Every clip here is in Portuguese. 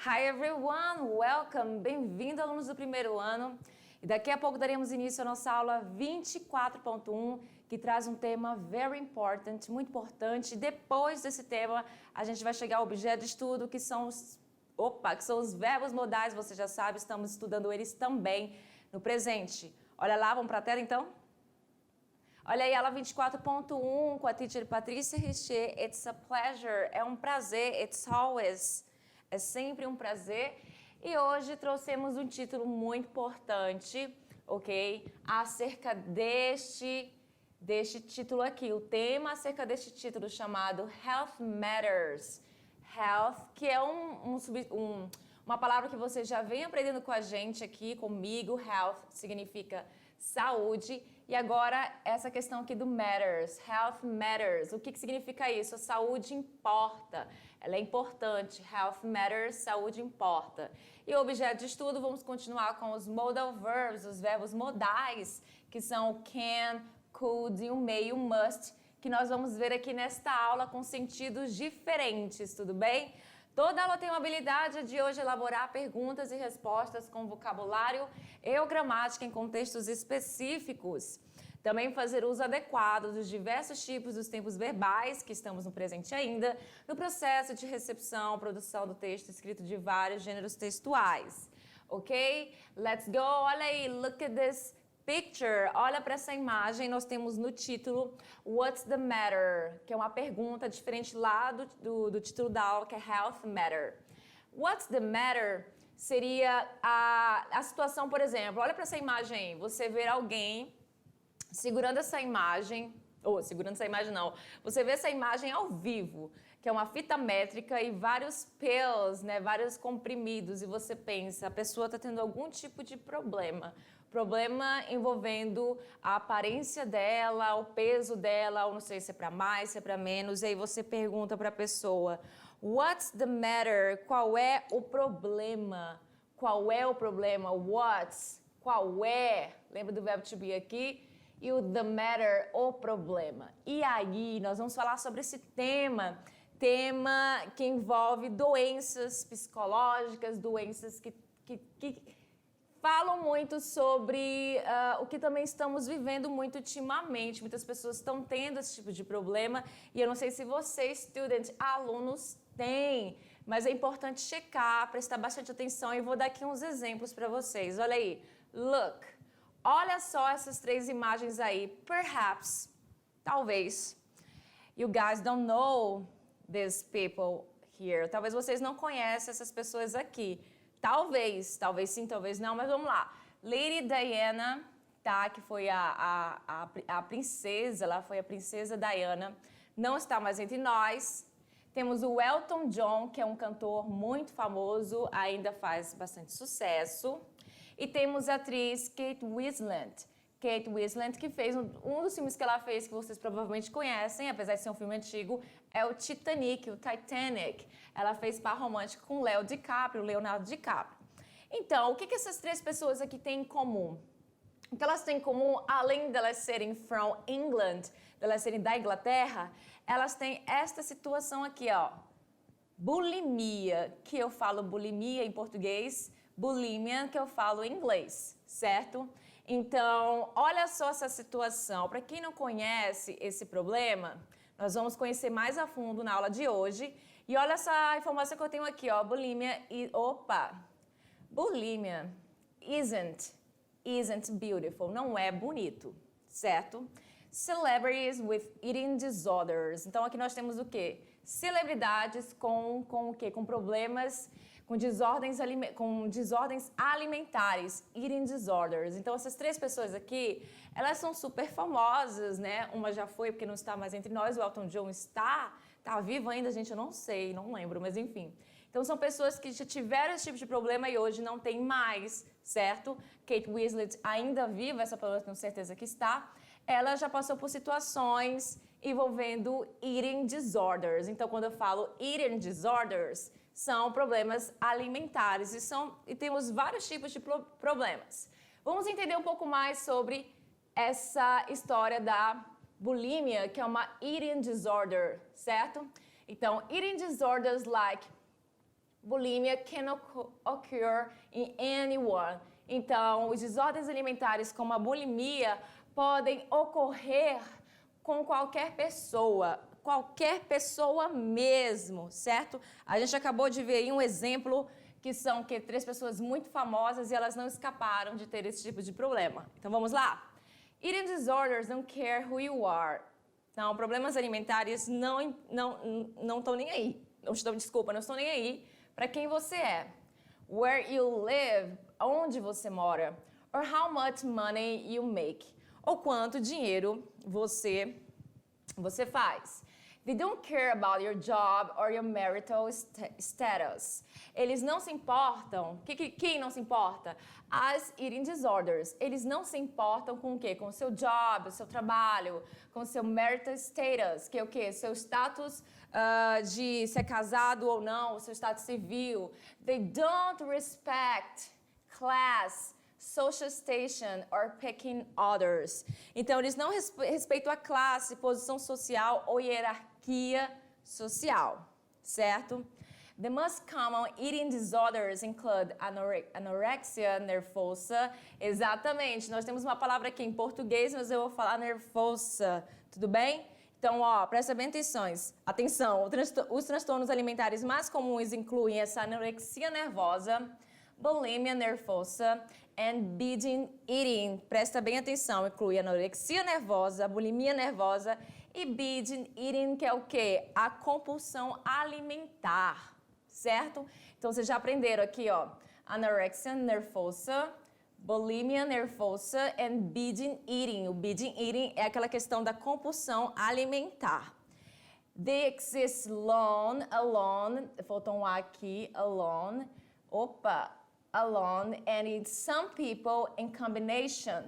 Hi everyone, welcome, bem-vindo alunos do primeiro ano. E daqui a pouco daremos início à nossa aula 24.1, que traz um tema very important, muito importante. Depois desse tema, a gente vai chegar ao objeto de estudo, que são os verbos modais, você já sabe, estamos estudando eles também no presente. Olha lá, vamos para a tela então? Olha aí, aula 24.1 com a teacher Patrícia Richer. It's a pleasure, é um prazer, it's always, é sempre um prazer. E hoje trouxemos um título muito importante, ok? Acerca deste título aqui, o tema acerca deste título chamado Health Matters. Health, que é uma palavra que você já vem aprendendo com a gente aqui, comigo. Health significa saúde. E agora, essa questão aqui do matters, health matters. O que significa isso? A saúde importa, ela é importante. Health matters, saúde importa. E o objeto de estudo, vamos continuar com os modal verbs, os verbos modais, que são o can, could e o may, o must, que nós vamos ver aqui nesta aula com sentidos diferentes, tudo bem? Toda aula tem uma habilidade de hoje elaborar perguntas e respostas com vocabulário e gramática em contextos específicos. Também fazer uso adequado dos diversos tipos dos tempos verbais, que estamos no presente ainda, no processo de recepção, produção do texto escrito de vários gêneros textuais. Ok? Let's go! Olha aí, look at this picture. Olha para essa imagem, nós temos no título What's the matter? Que é uma pergunta diferente lá do título da aula, que é Health Matter. What's the matter seria a situação, por exemplo, olha para essa imagem aí, você vê alguém segurando essa imagem, você vê essa imagem ao vivo, que é uma fita métrica e vários pills, né, vários comprimidos, e você pensa, a pessoa está tendo algum tipo de problema envolvendo a aparência dela, o peso dela, ou não sei se é para mais, se é para menos, e aí você pergunta para a pessoa, what's the matter? Qual é o problema? Qual é o problema? What's? Qual é? Lembra do verbo to be aqui? E o the matter, o problema. E aí, nós vamos falar sobre esse tema que envolve doenças psicológicas, doenças que falam muito sobre o que também estamos vivendo muito ultimamente. Muitas pessoas estão tendo esse tipo de problema e eu não sei se vocês, students, alunos, têm, mas é importante checar, prestar bastante atenção e vou dar aqui uns exemplos para vocês. Olha aí, look, olha só essas três imagens aí. Perhaps, talvez, you guys don't know these people here. Talvez vocês não conhecem essas pessoas aqui. Talvez sim, talvez não, mas vamos lá. Lady Diana, tá, que foi a princesa, ela foi a princesa Diana, não está mais entre nós. Temos o Elton John, que é um cantor muito famoso, ainda faz bastante sucesso. E temos a atriz Kate Winslet. Kate Winslet, que fez um dos filmes que ela fez, que vocês provavelmente conhecem, apesar de ser um filme antigo, é o Titanic, o Titanic. Ela fez par romântico com Leonardo DiCaprio. Então, o que essas três pessoas aqui têm em comum? O que elas têm em comum, além delas serem from England, delas serem da Inglaterra, elas têm esta situação aqui, ó. Bulimia, que eu falo bulimia em português, bulimia, que eu falo em inglês, certo? Então, olha só essa situação. Para quem não conhece esse problema, nós vamos conhecer mais a fundo na aula de hoje. E olha essa informação que eu tenho aqui, ó, bulimia bulimia isn't beautiful, não é bonito, certo? Celebrities with eating disorders. Então, aqui nós temos o quê? Celebridades com o quê? Com problemas, com desordens alimentares, eating disorders. Então, essas três pessoas aqui, elas são super famosas, né? Uma já foi, porque não está mais entre nós, o Elton John está vivo ainda, gente, eu não sei, não lembro, mas enfim. Então, são pessoas que já tiveram esse tipo de problema e hoje não tem mais, certo? Kate Winslet ainda viva, essa pessoa tenho certeza que está. Ela já passou por situações envolvendo eating disorders. Então, quando eu falo eating disorders, são problemas alimentares e temos vários tipos de problemas. Vamos entender um pouco mais sobre essa história da bulimia, que é uma eating disorder, certo? Então, eating disorders like bulimia can occur in anyone. Então, os desordens alimentares como a bulimia podem ocorrer com qualquer pessoa mesmo, certo? A gente acabou de ver aí um exemplo que são 3 pessoas muito famosas e elas não escaparam de ter esse tipo de problema. Então vamos lá. Eating disorders don't care who you are. Então, problemas alimentares não estão nem aí. Não estão nem aí para quem você é. Where you live, onde você mora. Or how much money you make. Ou quanto dinheiro você faz. They don't care about your job or your marital status. Eles não se importam. Quem não se importa? As eating disorders. Eles não se importam com o quê? Com o seu job, o seu trabalho, com o seu marital status, que é o quê? Seu status de ser casado ou não, o seu status civil. They don't respect class, social station or picking others. Então, eles não respeitam a classe, posição social ou hierarquia social, certo? The most common eating disorders include anorexia nervosa. Exatamente, nós temos uma palavra aqui em português, mas eu vou falar nervosa, tudo bem? Então, presta bem atenção. Os transtornos alimentares mais comuns incluem essa anorexia nervosa, bulimia nervosa and binge eating. Presta bem atenção, inclui anorexia nervosa, bulimia nervosa e binge eating, que é o quê? A compulsão alimentar, certo? Então, vocês já aprenderam aqui, anorexia nervosa, bulimia nervosa and binge eating. O binge eating é aquela questão da compulsão alimentar. They exist alone, faltou um A aqui, alone, and in some people in combination.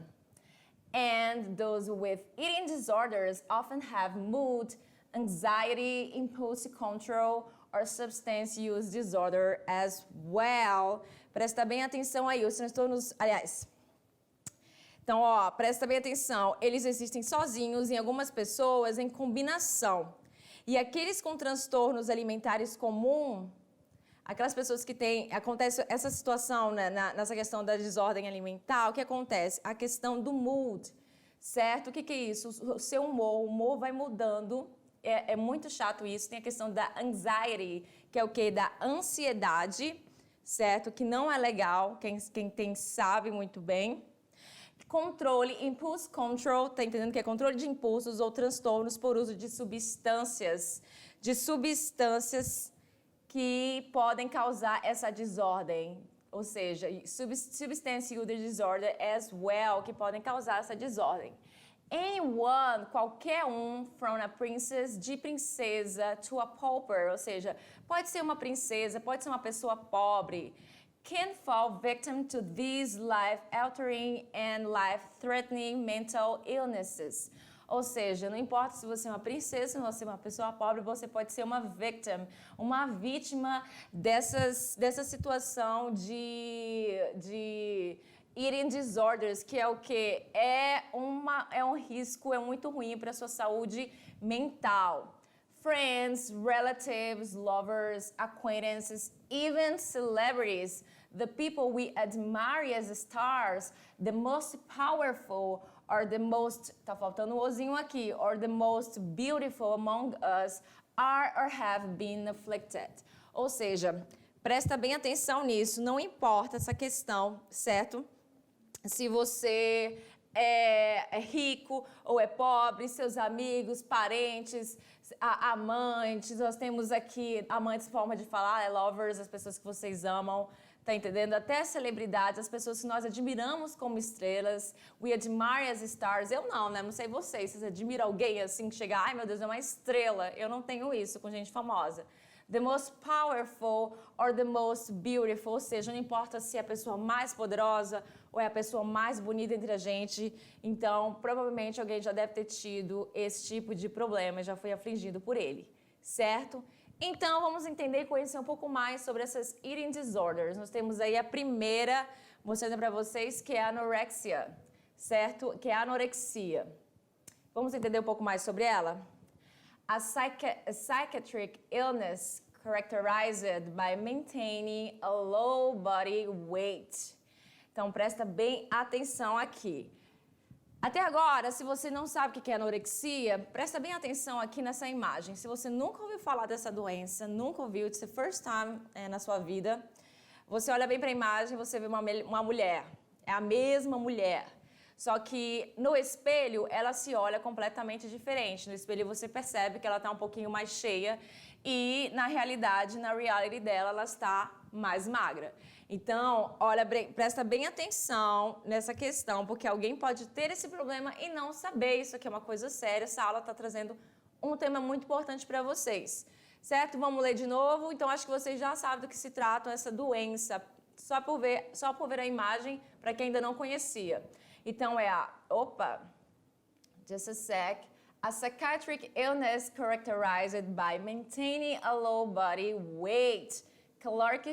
And those with eating disorders often have mood, anxiety, impulse control, or substance use disorder as well. Presta bem atenção aí, os transtornos, então, presta bem atenção, eles existem sozinhos em algumas pessoas em combinação. E aqueles com transtornos alimentares comum, aquelas pessoas que acontece essa situação, né, nessa questão da desordem alimentar, o que acontece? A questão do mood, certo? O que é isso? O seu humor, o humor vai mudando, é muito chato isso. Tem a questão da anxiety, que é o quê? Da ansiedade, certo? Que não é legal, quem tem sabe muito bem. Controle, impulse control, tá entendendo que é controle de impulsos ou transtornos por uso de substâncias que podem causar essa desordem, ou seja, substance use disorder as well, que podem causar essa desordem. Anyone, qualquer um, from a princess, de princesa, to a pauper, ou seja, pode ser uma princesa, pode ser uma pessoa pobre, can fall victim to these life-altering and life-threatening mental illnesses. Ou seja, não importa se você é uma princesa, se você é uma pessoa pobre, você pode ser uma vítima dessa situação de eating disorders, que é o quê? É um risco, é muito ruim para a sua saúde mental. Friends, relatives, lovers, acquaintances, even celebrities, the people we admire as stars, the most powerful, or the most, tá faltando um ozinho aqui, or the most beautiful among us are or have been afflicted. Ou seja, presta bem atenção nisso, não importa essa questão, certo? Se você é rico ou é pobre, seus amigos, parentes, amantes, nós temos aqui amantes, forma de falar, lovers, as pessoas que vocês amam, tá entendendo? Até celebridades, as pessoas que nós admiramos como estrelas, we admire as stars. Eu não, né? Não sei vocês admiram alguém assim que chega, ai meu Deus, é uma estrela. Eu não tenho isso com gente famosa. The most powerful or the most beautiful, ou seja, não importa se é a pessoa mais poderosa ou é a pessoa mais bonita entre a gente. Então, provavelmente alguém já deve ter tido esse tipo de problema, já foi afligido por ele, certo? Então, vamos entender e conhecer um pouco mais sobre essas eating disorders. Nós temos aí a primeira, mostrando para vocês, que é a anorexia, certo? Que é a anorexia. Vamos entender um pouco mais sobre ela? A psychiatric illness characterized by maintaining a low body weight. Então, presta bem atenção aqui. Até agora, se você não sabe o que é anorexia, presta bem atenção aqui nessa imagem. Se você nunca ouviu falar dessa doença, nunca ouviu, it's the first time na sua vida, você olha bem para a imagem, você vê uma mulher. É a mesma mulher. Só que no espelho, ela se olha completamente diferente. No espelho, você percebe que ela está um pouquinho mais cheia e, na realidade, na reality dela, ela está mais magra. Então, olha, presta bem atenção nessa questão, porque alguém pode ter esse problema e não saber. Isso aqui é uma coisa séria. Essa aula está trazendo um tema muito importante para vocês. Certo? Vamos ler de novo? Então, acho que vocês já sabem do que se trata essa doença, só por ver a imagem, para quem ainda não conhecia. Então, just a sec. A psychiatric illness characterized by maintaining a low body weight, caloric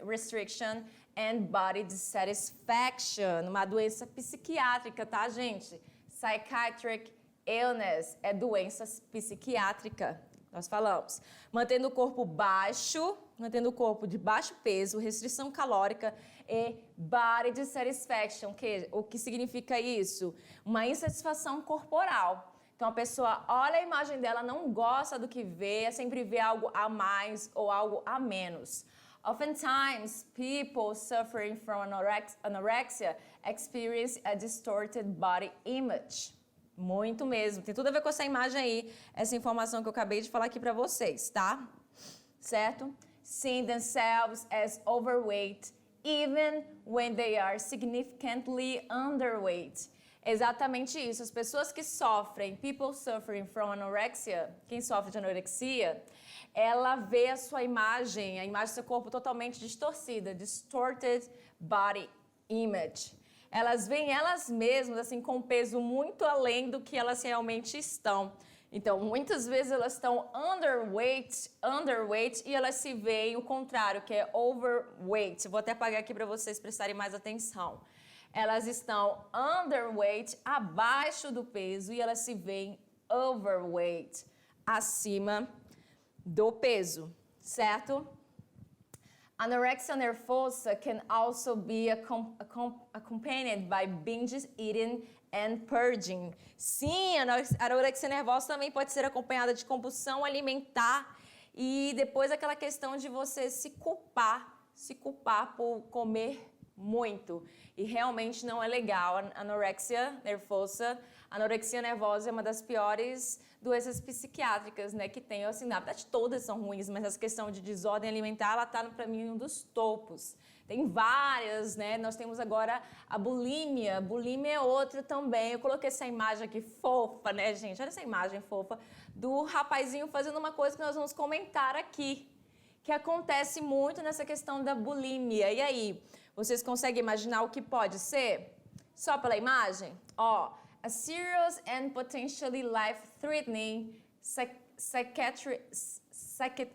restriction and body dissatisfaction. Uma doença psiquiátrica, tá, gente? Psychiatric illness é doença psiquiátrica. Nós falamos. Mantendo o corpo baixo, mantendo o corpo de baixo peso, restrição calórica e body dissatisfaction. O que significa isso? Uma insatisfação corporal. Então, a pessoa olha a imagem dela, não gosta do que vê, sempre vê algo a mais ou algo a menos. Oftentimes, people suffering from anorexia experience a distorted body image. Muito mesmo. Tem tudo a ver com essa imagem aí, essa informação que eu acabei de falar aqui para vocês, tá? Certo? Seeing themselves as overweight, even when they are significantly underweight. Exatamente isso. As pessoas que sofrem, people suffering from anorexia, quem sofre de anorexia, ela vê a sua imagem, a imagem do seu corpo totalmente distorcida, distorted body image. Elas veem elas mesmas assim com um peso muito além do que elas realmente estão. Então, muitas vezes elas estão underweight e elas se veem o contrário, que é overweight. Vou até apagar aqui para vocês prestarem mais atenção. Elas estão underweight, abaixo do peso, e elas se veem overweight, acima do peso, certo? Anorexia nervosa can also be accompanied by binge eating and purging. Sim, a anorexia nervosa também pode ser acompanhada de compulsão alimentar e depois aquela questão de você se culpar por comer muito. E realmente não é legal. A anorexia nervosa é uma das piores doenças psiquiátricas, né, que tem. Assim, na verdade, todas são ruins, mas essa questão de desordem alimentar, ela tá, para mim, um dos topos. Tem várias, né? Nós temos agora a bulimia. Bulimia é outra também. Eu coloquei essa imagem aqui fofa, né, gente? Olha essa imagem fofa do rapazinho fazendo uma coisa que nós vamos comentar aqui, que acontece muito nessa questão da bulimia. E aí, vocês conseguem imaginar o que pode ser? Só pela imagem? Ó, a serious and potentially life-threatening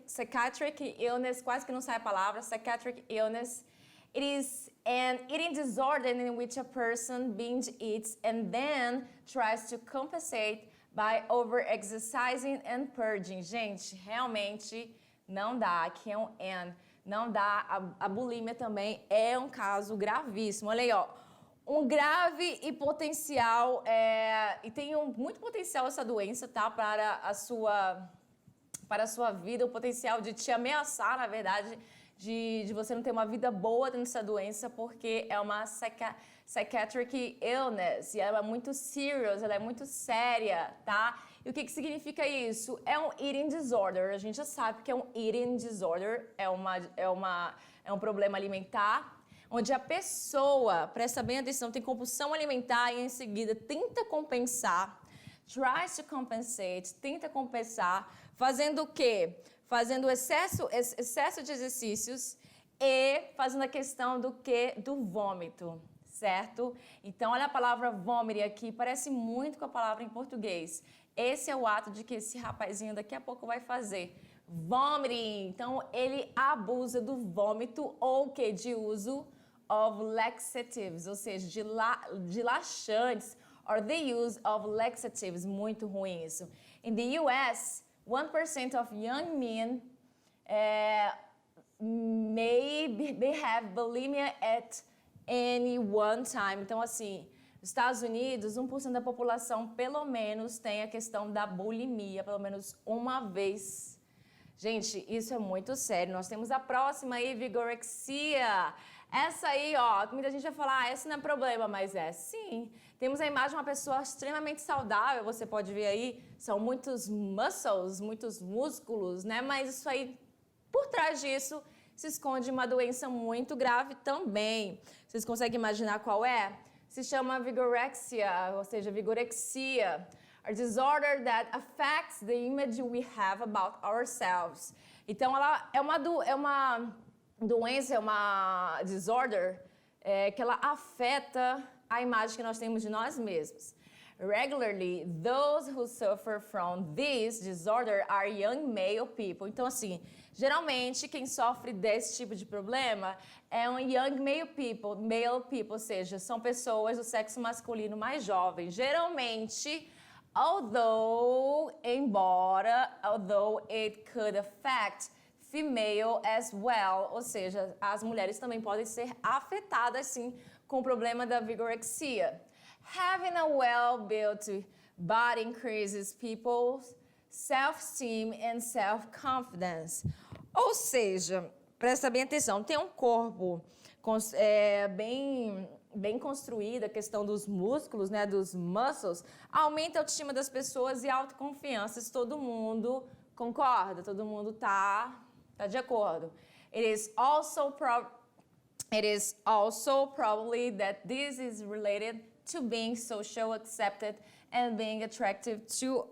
psychiatric illness, quase que não sai a palavra, psychiatric illness. It is an eating disorder in which a person binge eats and then tries to compensate by over-exercising and purging. Gente, realmente não dá. Aqui é um N. Não dá. A bulimia também é um caso gravíssimo. Olha aí, ó. Um grave e potencial, e tem muito potencial essa doença, tá? Para a sua vida, o potencial de te ameaçar, na verdade, de você não ter uma vida boa dentro dessa doença, porque é uma psychiatric illness, e ela é muito serious, ela é muito séria, tá? E o que significa isso? É um eating disorder, a gente já sabe que é um eating disorder, é um problema alimentar, onde a pessoa, presta bem atenção, tem compulsão alimentar e em seguida tenta compensar, tries to compensate, tenta compensar, fazendo o quê? Fazendo excesso de exercícios e fazendo a questão do quê? Do vômito, certo? Então, olha a palavra vômito aqui, parece muito com a palavra em português. Esse é o ato de que esse rapazinho daqui a pouco vai fazer. Vomiting. Então, ele abusa do vômito ou que de uso of laxatives, ou seja, de laxantes, or the use of laxatives. Muito ruim isso. In the US, 1% of young men may have bulimia at any one time. Então, assim, nos Estados Unidos, 1% da população, pelo menos, tem a questão da bulimia, pelo menos uma vez. Gente, isso é muito sério. Nós temos a próxima aí, vigorexia. Essa aí, ó, muita gente vai falar, esse não é problema, mas é sim. Temos a imagem de uma pessoa extremamente saudável, você pode ver aí, são muitos muscles, muitos músculos, né? Mas isso aí, por trás disso, se esconde uma doença muito grave também. Vocês conseguem imaginar qual é? Se chama vigorexia, ou seja, vigorexia. A disorder that affects the image we have about ourselves. Então, ela é uma doença, é uma disorder que ela afeta a imagem que nós temos de nós mesmos. Regularly, those who suffer from this disorder are young male people. Então, assim, geralmente quem sofre desse tipo de problema é um young male people, ou seja, são pessoas do sexo masculino mais jovem. Geralmente, although it could affect female as well, ou seja, as mulheres também podem ser afetadas, sim, com o problema da vigorexia. Having a well-built body increases people's self-esteem and self-confidence. Ou seja, presta bem atenção, ter um corpo bem construído, a questão dos músculos, né, dos muscles, aumenta a autoestima das pessoas e a autoconfiança. Isso todo mundo concorda, todo mundo tá de acordo. It is also probably that this is related to being social accepted and being attractive to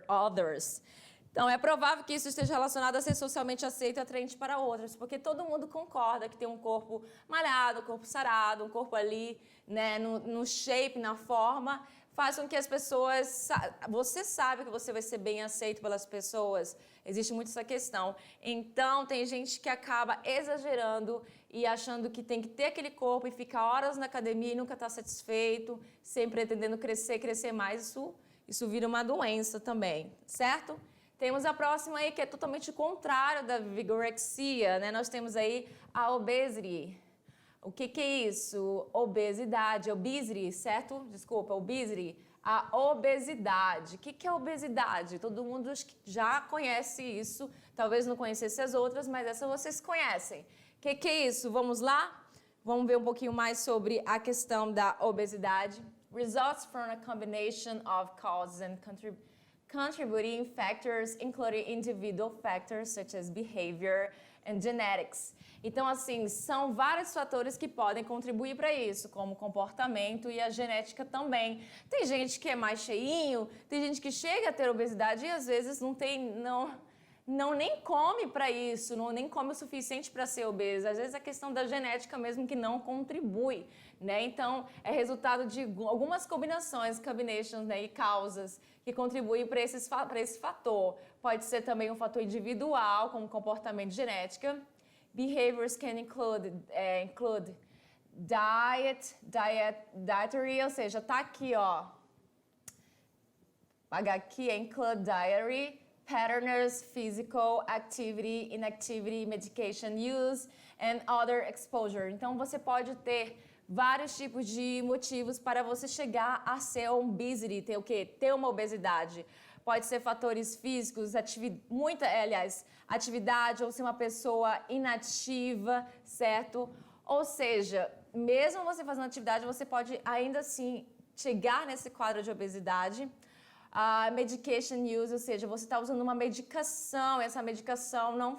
others. Então, é provável que isso esteja relacionado a ser socialmente aceito e atraente para outros, porque todo mundo concorda que tem um corpo malhado, um corpo sarado, um corpo ali, né, no shape, na forma, faz com que as pessoas... Você sabe que você vai ser bem aceito pelas pessoas, existe muito essa questão. Então, tem gente que acaba exagerando e achando que tem que ter aquele corpo e fica horas na academia e nunca está satisfeito, sempre pretendendo crescer mais. Isso vira uma doença também, certo? Temos a próxima aí, que é totalmente o contrário da vigorexia, né? Nós temos aí a obesity. O que é isso? Obesity, certo? Desculpa, obesity. A obesidade. O que é obesidade? Todo mundo já conhece isso. Talvez não conhecesse as outras, mas essa vocês conhecem. O que é isso? Vamos lá? Vamos ver um pouquinho mais sobre a questão da obesidade. Results from a combination of causes and contributing factors, including individual factors such as behavior and genetics. Então, assim, são vários fatores que podem contribuir para isso, como o comportamento e a genética também. Tem gente que é mais cheinho, tem gente que chega a ter obesidade e às vezes não nem come para isso, nem come o suficiente para ser obesa. Às vezes é questão da genética mesmo que não contribui, né? Então, é resultado de algumas combinations, né, e causas que contribuem para esse fator. Pode ser também um fator individual, como comportamento e genética. Behaviors can include dietary, ou seja, tá aqui, ó. Pagar aqui é include dietary, patterns, physical activity, inactivity, medication use and other exposure. Então, você pode ter vários tipos de motivos para você chegar a ser obesity, ter o quê? Ter uma obesidade. Pode ser fatores físicos, atividade, ou ser uma pessoa inativa, certo? Ou seja, mesmo você fazendo atividade, você pode ainda assim chegar nesse quadro de obesidade. Medication use, ou seja, você está usando uma medicação, e essa medicação não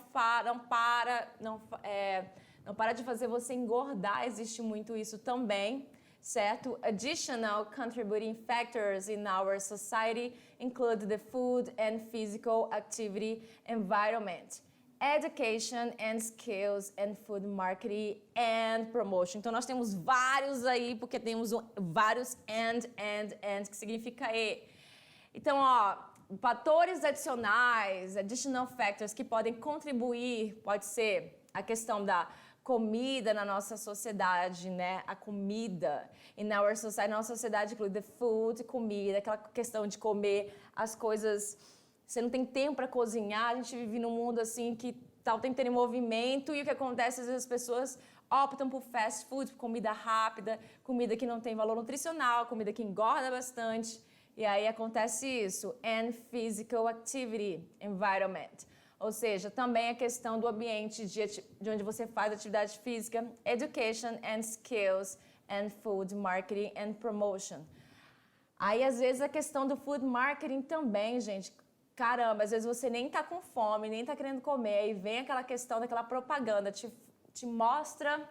para de fazer você engordar, existe muito isso também, certo? Additional contributing factors in our society include the food and physical activity environment, education and skills and food marketing and promotion. Então, nós temos vários aí, porque temos vários and, que significa e. Então, ó, fatores adicionais, additional factors que podem contribuir, pode ser a questão da comida na nossa sociedade, né? A comida. In our society, na nossa sociedade inclui the food, comida, aquela questão de comer as coisas. Você não tem tempo para cozinhar, a gente vive num mundo assim que tá o tempo inteiro em movimento, e o que acontece, às vezes as pessoas optam por fast food, comida rápida, comida que não tem valor nutricional, comida que engorda bastante, e aí acontece isso. And physical activity, environment. Ou seja, também a questão do ambiente de onde você faz atividade física, education and skills, and food marketing and promotion. Aí, às vezes, a questão do food marketing também, gente. Caramba, às vezes você nem tá com fome, nem tá querendo comer, e vem aquela questão daquela propaganda, te mostra...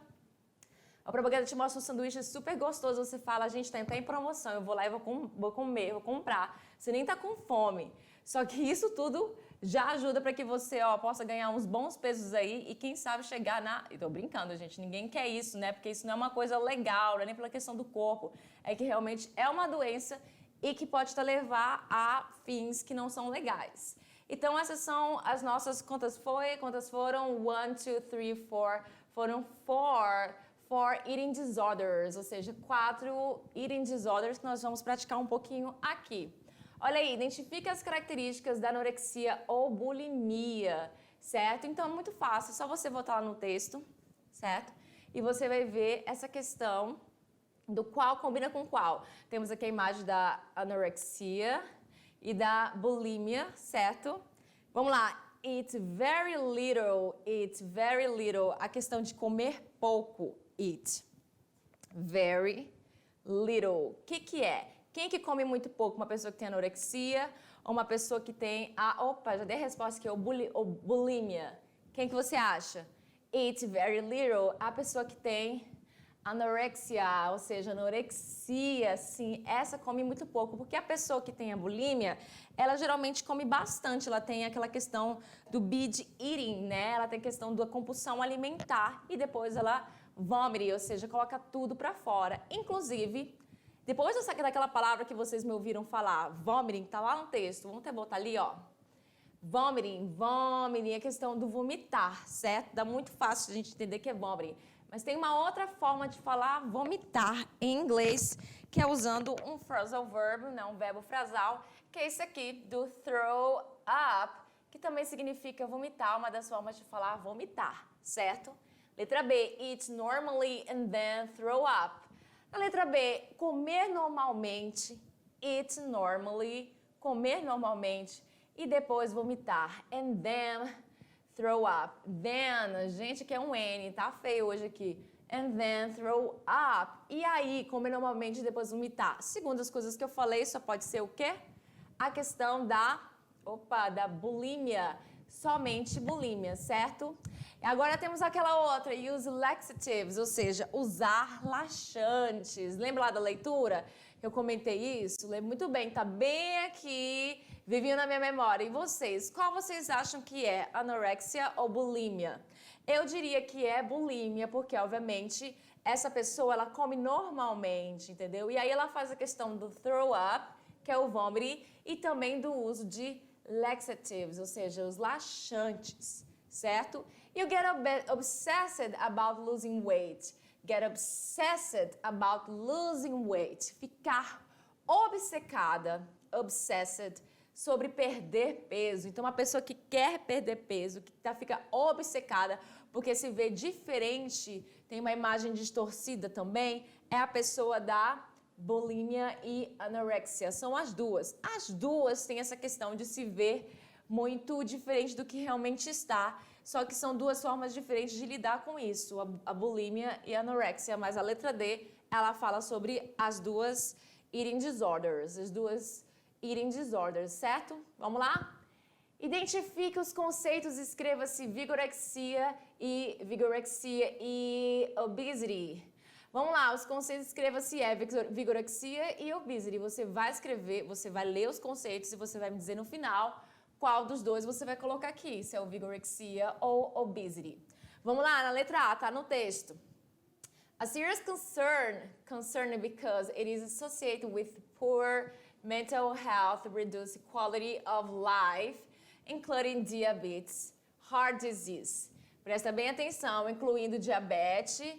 A propaganda te mostra um sanduíche super gostoso, você fala, gente, tá em promoção, eu vou lá e vou comer, vou comprar. Você nem tá com fome. Só que isso tudo já ajuda para que você, possa ganhar uns bons pesos aí e quem sabe chegar na... E tô brincando, gente, ninguém quer isso, né? Porque isso não é uma coisa legal, não é nem pela questão do corpo. É que realmente é uma doença e que pode te levar a fins que não são legais. Então, essas são as nossas... Quantas foram? 1, 2, 3, 4. Foram 4 eating disorders, ou seja, 4 eating disorders que nós vamos praticar um pouquinho aqui. Olha aí, identifica as características da anorexia ou bulimia, certo? Então, é muito fácil, é só você voltar lá no texto, certo? E você vai ver essa questão do qual combina com qual. Temos aqui a imagem da anorexia e da bulimia, certo? Vamos lá. Eat very little. A questão de comer pouco. Eat very little. O que é? Quem que come muito pouco? Uma pessoa que tem anorexia ou uma pessoa que tem a... Opa, já dei a resposta aqui, bulimia. Quem que você acha? Eat very little. A pessoa que tem anorexia, ou seja, anorexia, sim, essa come muito pouco, porque a pessoa que tem a bulimia, ela geralmente come bastante, ela tem aquela questão do binge eating, né? Ela tem a questão da compulsão alimentar e depois ela vomita, ou seja, coloca tudo pra fora. Inclusive, depois daquela palavra que vocês me ouviram falar, vomiting, tá lá no texto, vamos até botar ali, ó. Vomiting, a questão do vomitar, certo? Dá muito fácil a gente entender que é vomiting. Mas tem uma outra forma de falar vomitar em inglês, que é usando um phrasal verb, né, um verbo frasal, que é esse aqui, do throw up, que também significa vomitar, uma das formas de falar vomitar, certo? Letra B, eat normally and then throw up. Na letra B, comer normalmente, eat normally, comer normalmente, e depois vomitar, and then throw up. Then, gente, que é um N, tá feio hoje aqui. And then throw up. E aí, comer normalmente e depois vomitar. Segundo as coisas que eu falei, só pode ser o quê? A questão da bulimia. Somente bulimia, certo? E agora temos aquela outra, use laxatives, ou seja, usar laxantes. Lembra lá da leitura? Eu comentei isso? Lembro muito bem, tá bem aqui, vivinho na minha memória. E vocês? Qual vocês acham que é? Anorexia ou bulimia? Eu diria que é bulimia, porque, obviamente, essa pessoa, ela come normalmente, entendeu? E aí ela faz a questão do throw up, que é o vômito, e também do uso de laxatives, ou seja, os laxantes, certo? You get obsessed about losing weight. Get obsessed about losing weight. Ficar obcecada, obsessed, sobre perder peso. Então, uma pessoa que quer perder peso, que fica obcecada, porque se vê diferente, tem uma imagem distorcida também, é a pessoa da bulimia e anorexia. São as duas. As duas têm essa questão de se ver muito diferente do que realmente está. Só que são duas formas diferentes de lidar com isso, a bulimia e a anorexia. Mas a letra D, ela fala sobre as duas eating disorders, certo? Vamos lá? Identifique os conceitos, escreva-se vigorexia e obesity. Vamos lá, os conceitos, escreva-se vigorexia e obesity. Você vai escrever, você vai ler os conceitos e você vai me dizer no final qual dos dois você vai colocar aqui, se é o vigorexia ou obesity. Vamos lá, na letra A, tá no texto. A serious concern because it is associated with poor mental health, reduced quality of life, including diabetes, heart disease. Presta bem atenção, incluindo diabetes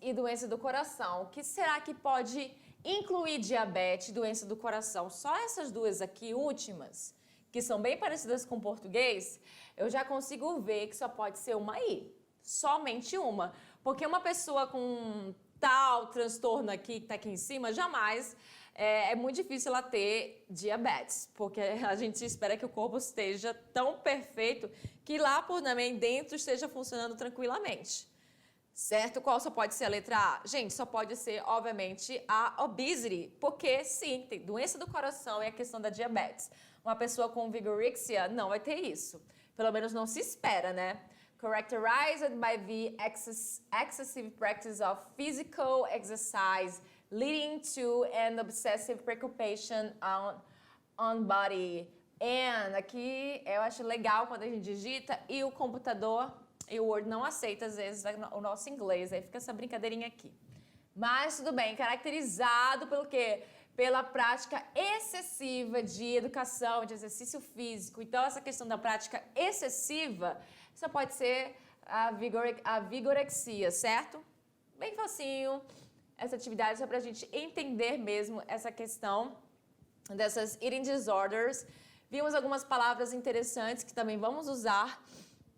e doença do coração. O que será que pode incluir diabetes e doença do coração? Só essas duas aqui últimas que são bem parecidas com o português, eu já consigo ver que só pode ser uma I. Somente uma. Porque uma pessoa com tal transtorno aqui, que está aqui em cima, jamais é muito difícil ela ter diabetes. Porque a gente espera que o corpo esteja tão perfeito que lá por também dentro esteja funcionando tranquilamente. Certo? Qual só pode ser a letra A? Gente, só pode ser, obviamente, a obesity. Porque, sim, tem doença do coração e a questão da diabetes. Uma pessoa com vigorexia não vai ter isso. Pelo menos não se espera, né? Characterized by the excessive practice of physical exercise leading to an obsessive preoccupation on body. And aqui eu acho legal quando a gente digita e o computador e o Word não aceita às vezes o nosso inglês, aí fica essa brincadeirinha aqui. Mas tudo bem, caracterizado pelo quê? Pela prática excessiva de educação, de exercício físico. Então, essa questão da prática excessiva, só pode ser a vigorexia, certo? Bem facinho, essa atividade só para a gente entender mesmo essa questão dessas eating disorders. Vimos algumas palavras interessantes que também vamos usar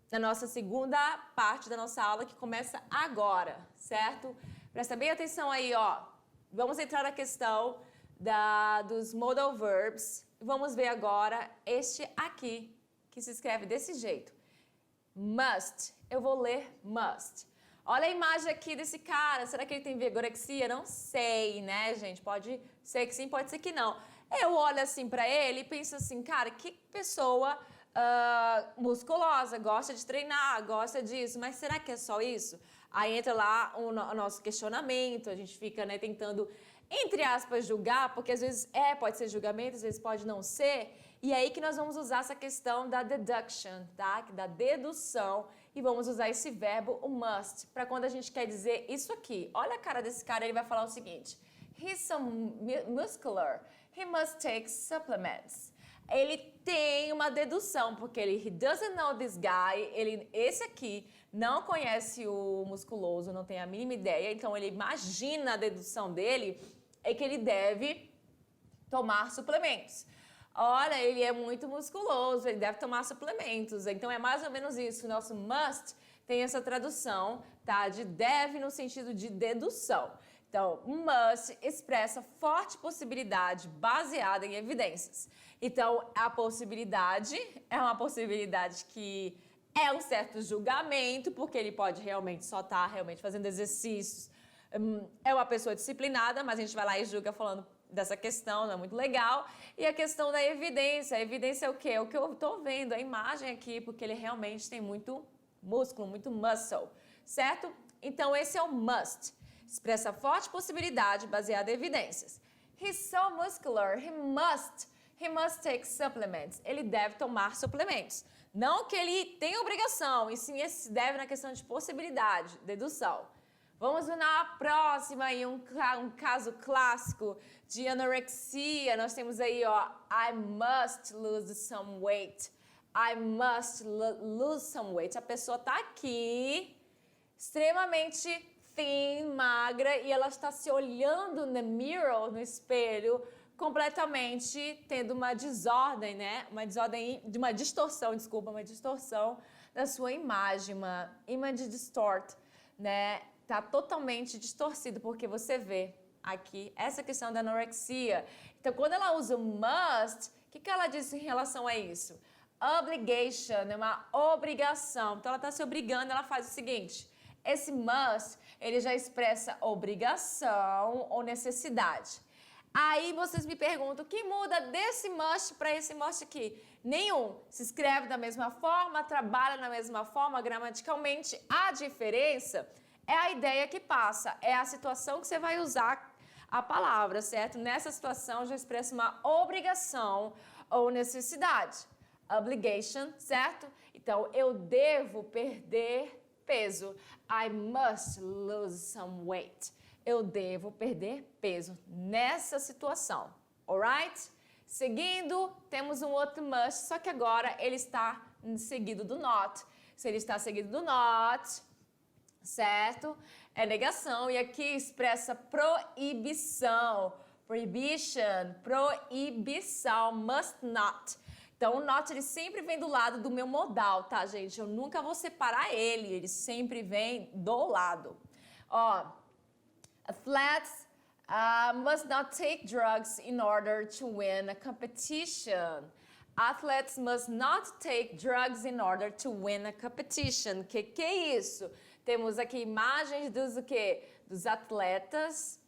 na nossa segunda parte da nossa aula, que começa agora, certo? Presta bem atenção aí, ó. Vamos entrar na questão dos modal verbs. Vamos ver agora este aqui, que se escreve desse jeito. Must. Eu vou ler must. Olha a imagem aqui desse cara. Será que ele tem vigorexia? Não sei, né, gente? Pode ser que sim, pode ser que não. Eu olho assim pra ele e penso assim, cara, que pessoa musculosa, gosta de treinar, gosta disso, mas será que é só isso? Aí entra lá o nosso questionamento, a gente fica, né, tentando, entre aspas, julgar, porque às vezes pode ser julgamento, às vezes pode não ser, e é aí que nós vamos usar essa questão da deduction, tá? Da dedução, e vamos usar esse verbo, o must, para quando a gente quer dizer isso aqui. Olha a cara desse cara, ele vai falar o seguinte, he's so muscular, he must take supplements. Ele tem uma dedução, porque he doesn't know this guy, esse aqui não conhece o musculoso, não tem a mínima ideia, então ele imagina a dedução dele é que ele deve tomar suplementos. Olha, ele é muito musculoso, ele deve tomar suplementos, então é mais ou menos isso, o nosso must tem essa tradução, tá? De deve no sentido de dedução. Então, must expressa forte possibilidade baseada em evidências. Então, a possibilidade é uma possibilidade que é um certo julgamento, porque ele pode realmente só estar realmente fazendo exercícios. É uma pessoa disciplinada, mas a gente vai lá e julga falando dessa questão, não é muito legal. E a questão da evidência. A evidência é o quê? É o que eu estou vendo, a imagem aqui, porque ele realmente tem muito músculo, muito muscle, certo? Então, esse é o must. Expressa forte possibilidade baseada em evidências. He's so muscular, he must take supplements. Ele deve tomar suplementos. Não que ele tenha obrigação, e sim esse deve na questão de possibilidade, dedução. Vamos ver na próxima aí um caso clássico de anorexia. Nós temos aí, ó, I must lose some weight. I must lose some weight. A pessoa tá aqui, extremamente thin, magra, e ela está se olhando no mirror, no espelho, completamente tendo uma desordem, né? Uma distorção da sua imagem, uma image distort, né? Tá totalmente distorcido, porque você vê aqui essa questão da anorexia. Então, quando ela usa o must, o que ela diz em relação a isso? Obligation, é uma obrigação. Então, ela está se obrigando, ela faz o seguinte, esse must, ele já expressa obrigação ou necessidade. Aí vocês me perguntam, o que muda desse must para esse must aqui? Nenhum. Se escreve da mesma forma, trabalha da mesma forma, gramaticalmente. A diferença é a ideia que passa, é a situação que você vai usar a palavra, certo? Nessa situação já expressa uma obrigação ou necessidade. Obligation, certo? Então, eu devo perder peso. I must lose some weight. Eu devo perder peso nessa situação, alright? Seguindo, temos um outro must, só que agora ele está seguido do not. Se ele está seguido do not, certo? É negação, e aqui expressa proibição. Prohibition, proibição, must not. Então, o not, ele sempre vem do lado do meu modal, tá, gente? Eu nunca vou separar ele sempre vem do lado. Ó, athletes must not take drugs in order to win a competition. Athletes must not take drugs in order to win a competition. Que é isso? Temos aqui imagens dos o quê? Dos atletas,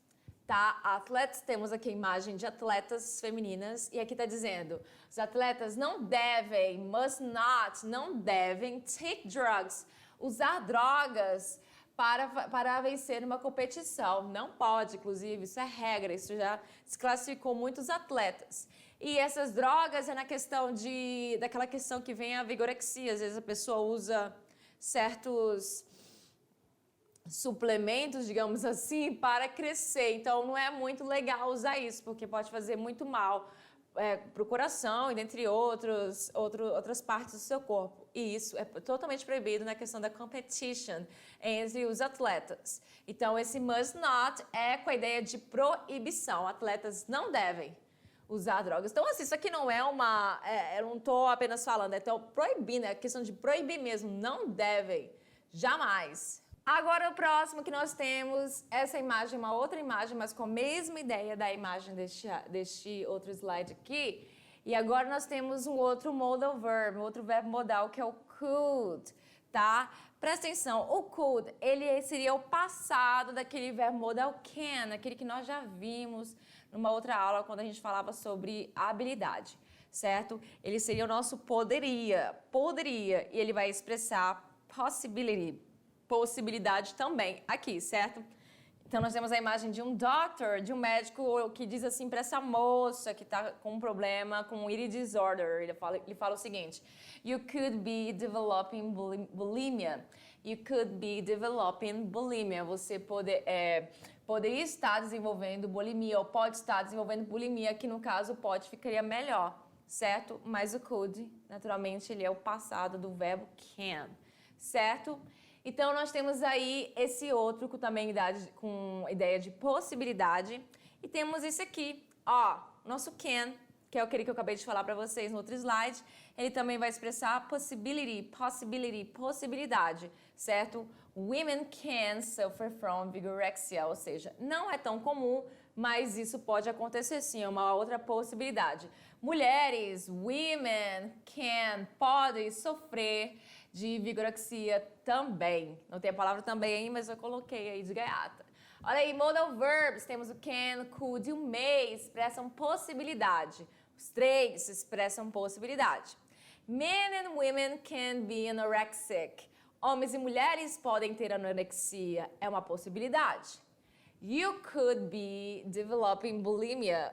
tá? Athletes, temos aqui a imagem de atletas femininas e aqui tá dizendo, os atletas não devem, must not, não devem take drugs, usar drogas para vencer uma competição. Não pode, inclusive, isso é regra, isso já desclassificou muitos atletas. E essas drogas é na questão daquela questão que vem a vigorexia. Às vezes a pessoa usa certos suplementos, digamos assim, para crescer. Então não é muito legal usar isso, porque pode fazer muito mal para o coração e dentre outras partes do seu corpo. E isso é totalmente proibido na questão da competition entre os atletas. Então esse must not é com a ideia de proibição. Atletas não devem usar drogas. Então assim, isso aqui não é eu não estou apenas falando, é proibindo, é questão de proibir mesmo. Não devem, jamais. Agora o próximo que nós temos, essa imagem, uma outra imagem, mas com a mesma ideia da imagem deste outro slide aqui. E agora nós temos um outro modal verb, um outro verbo modal que é o could, tá? Presta atenção, o could, ele seria o passado daquele verbo modal can, aquele que nós já vimos numa outra aula quando a gente falava sobre habilidade, certo? Ele seria o nosso poderia, e ele vai expressar possibilidade também aqui, certo? Então nós temos a imagem de um doctor, de um médico que diz assim para essa moça que está com um problema com eating disorder. Ele fala o seguinte: You could be developing bulimia. You could be developing bulimia. Você poderia estar desenvolvendo bulimia ou pode estar desenvolvendo bulimia, que no caso pode ficaria melhor, certo? Mas o could, naturalmente, ele é o passado do verbo can, certo? Então, nós temos aí esse outro com ideia de possibilidade. E temos esse aqui, ó, nosso can, que é aquele que eu acabei de falar para vocês no outro slide. Ele também vai expressar possibilidade, certo? Women can suffer from vigorexia, ou seja, não é tão comum, mas isso pode acontecer sim, é uma outra possibilidade. Mulheres, women podem sofrer de vigorexia também. Não tem a palavra também aí, mas eu coloquei aí de gaiata. Olha aí, modal verbs, temos o can, could e o may, expressam possibilidade. Os três expressam possibilidade. Men and women can be anorexic. Homens e mulheres podem ter anorexia, é uma possibilidade. You could be developing bulimia.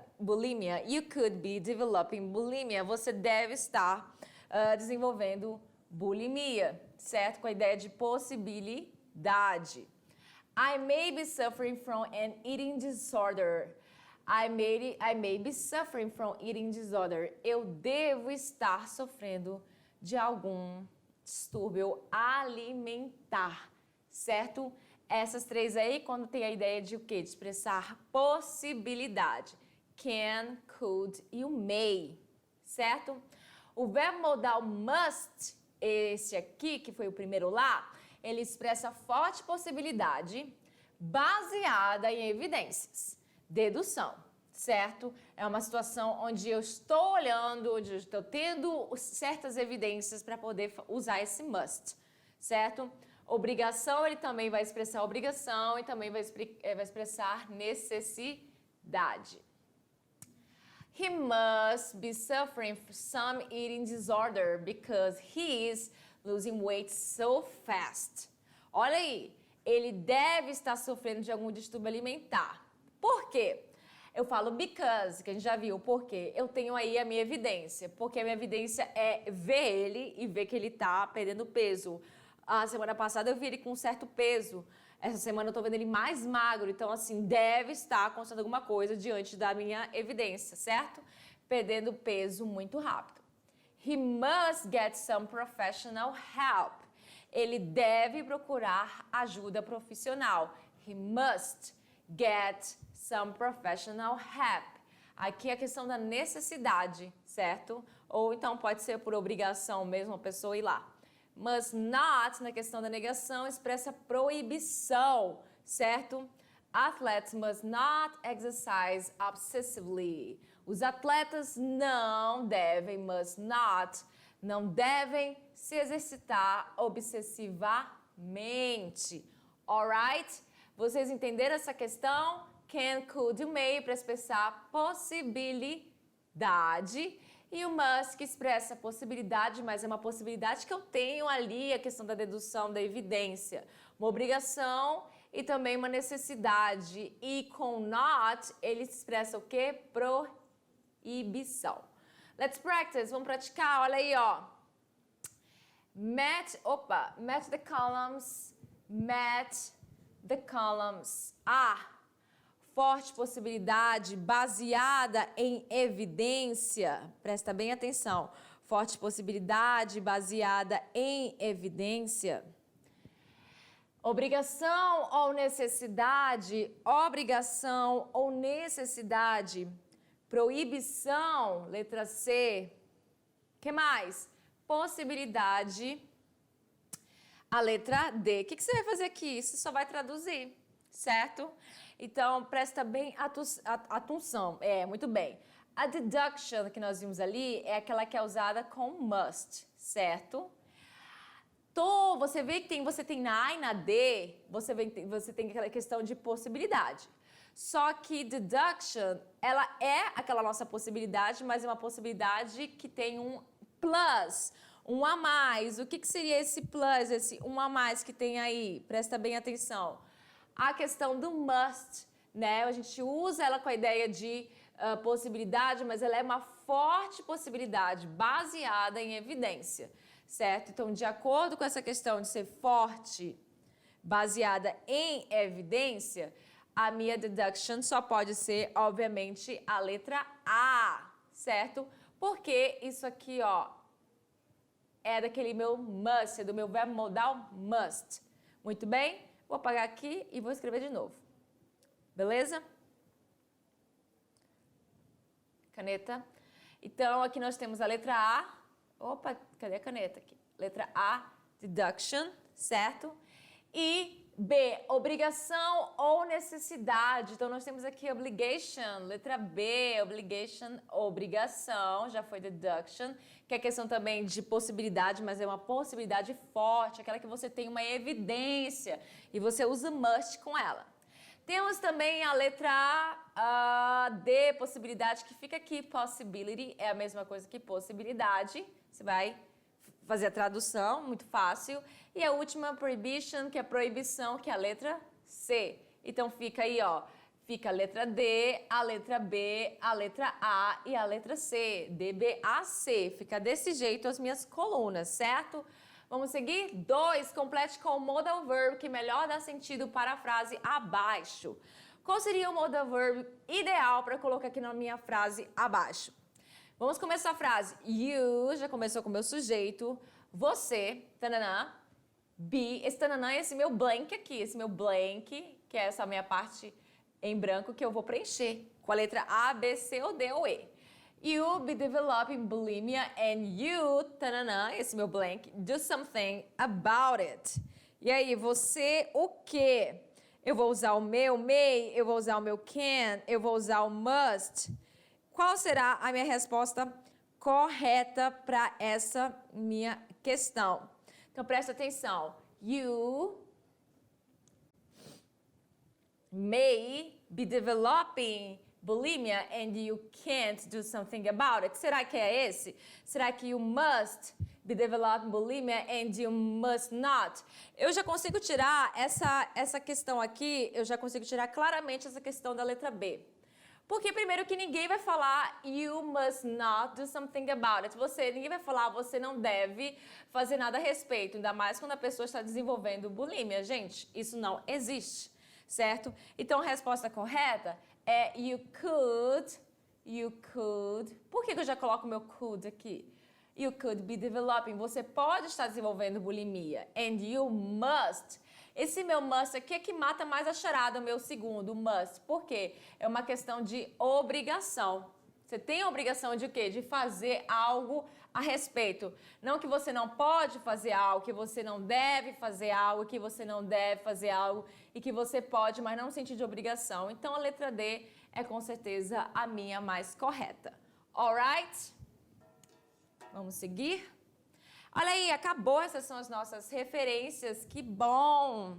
You could be developing bulimia. Você deve estar desenvolvendo bulimia, certo? Com a ideia de possibilidade. I may be suffering from an eating disorder. I may be suffering from eating disorder. Eu devo estar sofrendo de algum distúrbio alimentar, certo? Essas três aí, quando tem a ideia de o quê? De expressar possibilidade. Can, could e o may, certo? O verbo modal must, esse aqui, que foi o primeiro lá, ele expressa forte possibilidade baseada em evidências. Dedução, certo? É uma situação onde eu estou olhando, onde eu estou tendo certas evidências para poder usar esse must, certo? Obrigação, ele também vai expressar obrigação e também vai expressar necessidade. He must be suffering from some eating disorder because he is losing weight so fast. Olha aí, ele deve estar sofrendo de algum distúrbio alimentar. Por quê? Eu falo because, que a gente já viu, porque eu tenho aí a minha evidência. Porque a minha evidência é ver ele e ver que ele está perdendo peso. A semana passada eu vi ele com um certo peso. Essa semana eu tô vendo ele mais magro. Então, assim, deve estar acontecendo alguma coisa diante da minha evidência, certo? Perdendo peso muito rápido. He must get some professional help. Ele deve procurar ajuda profissional. He must get some professional help. Aqui é a questão da necessidade, certo? ou então pode ser por obrigação mesmo a pessoa ir lá. Must not, na questão da negação, expressa proibição, certo? Athletes must not exercise obsessively. Os atletas não devem, must not, não devem se exercitar obsessivamente. Alright? Vocês entenderam essa questão? Can, could e may para expressar possibilidade. E o must que expressa possibilidade, mas é uma possibilidade que eu tenho ali, a questão da dedução da evidência. Uma obrigação e também uma necessidade. E com not, ele expressa o quê? Proibição. Let's practice, vamos praticar, olha aí, ó. Match the columns, match the columns. Forte possibilidade baseada em evidência. Presta bem atenção. Forte possibilidade baseada em evidência. Obrigação ou necessidade? Obrigação ou necessidade? Proibição, letra C. Que mais? Possibilidade. A letra D. O que você vai fazer aqui? Você só vai traduzir, certo? Então, presta bem atenção. Muito bem. A deduction que nós vimos ali é aquela que é usada com must, certo? Você vê que você tem na A e na D, você tem aquela questão de possibilidade. Só que deduction, ela é aquela nossa possibilidade, mas é uma possibilidade que tem um plus, um a mais. O que seria esse plus, esse um a mais que tem aí? Presta bem atenção. A questão do must, né? A gente usa ela com a ideia de possibilidade, mas ela é uma forte possibilidade baseada em evidência, certo? Então, de acordo com essa questão de ser forte, baseada em evidência, a minha deduction só pode ser, obviamente, a letra A, certo? Porque isso aqui, ó, é daquele meu must, é do meu verbo modal must. Muito bem? Vou apagar aqui e vou escrever de novo. Beleza? Caneta. Então, aqui nós temos a letra A. Opa, cadê a caneta aqui? Letra A, deduction, certo? E B, obrigação ou necessidade. Então, nós temos aqui obligation, letra B, obligation, obrigação, já foi deduction, que é questão também de possibilidade, mas é uma possibilidade forte, aquela que você tem uma evidência e você usa must com ela. Temos também a letra D, possibilidade, que fica aqui, possibility, é a mesma coisa que possibilidade, você vai fazer a tradução, muito fácil. E a última, prohibition, que é proibição, que é a letra C. Então fica aí, ó, fica a letra D, a letra B, a letra A e a letra C. D, B, A, C. Fica desse jeito as minhas colunas, certo? Vamos seguir? 2, complete com o modal verb que melhor dá sentido para a frase abaixo. Qual seria o modal verb ideal para colocar aqui na minha frase abaixo? Vamos começar a frase. You, já começou com o meu sujeito. Você, tananã. Be, esse tananã é esse meu blank aqui. Esse meu blank, que é essa minha parte em branco que eu vou preencher com a letra A, B, C ou D ou E. You be developing bulimia and you, tananã, esse meu blank, do something about it. E aí, você o quê? Eu vou usar o meu may, eu vou usar o meu can, eu vou usar o must. Qual será a minha resposta correta para essa minha questão? Então, presta atenção. You may be developing bulimia and you can't do something about it. Será que é esse? Será que you must be developing bulimia and you must not? Eu já consigo tirar essa questão aqui, eu já consigo tirar claramente essa questão da letra B. Porque primeiro que ninguém vai falar you must not do something about it. Ninguém vai falar você não deve fazer nada a respeito, ainda mais quando a pessoa está desenvolvendo bulimia. Gente, isso não existe, certo? Então a resposta correta é you could. Por que eu já coloco o meu could aqui? You could be developing. Você pode estar desenvolvendo bulimia. And you must. Esse meu must aqui é que mata mais a charada, o meu segundo, must. Por quê? É uma questão de obrigação, Você tem a obrigação de quê? De fazer algo a respeito. Não que você não pode fazer algo, que você não deve fazer algo, que você não deve fazer algo e que você pode, mas não no sentido de obrigação. Então a letra D é com certeza a minha mais correta. Alright? Vamos seguir? Olha aí, acabou. Essas são as nossas referências. Que bom!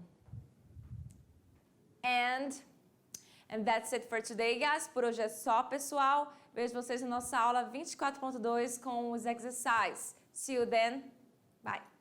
And that's it for today, guys. Por hoje é só, pessoal. Vejo vocês na nossa aula 24.2 com os exercises. See you then. Bye.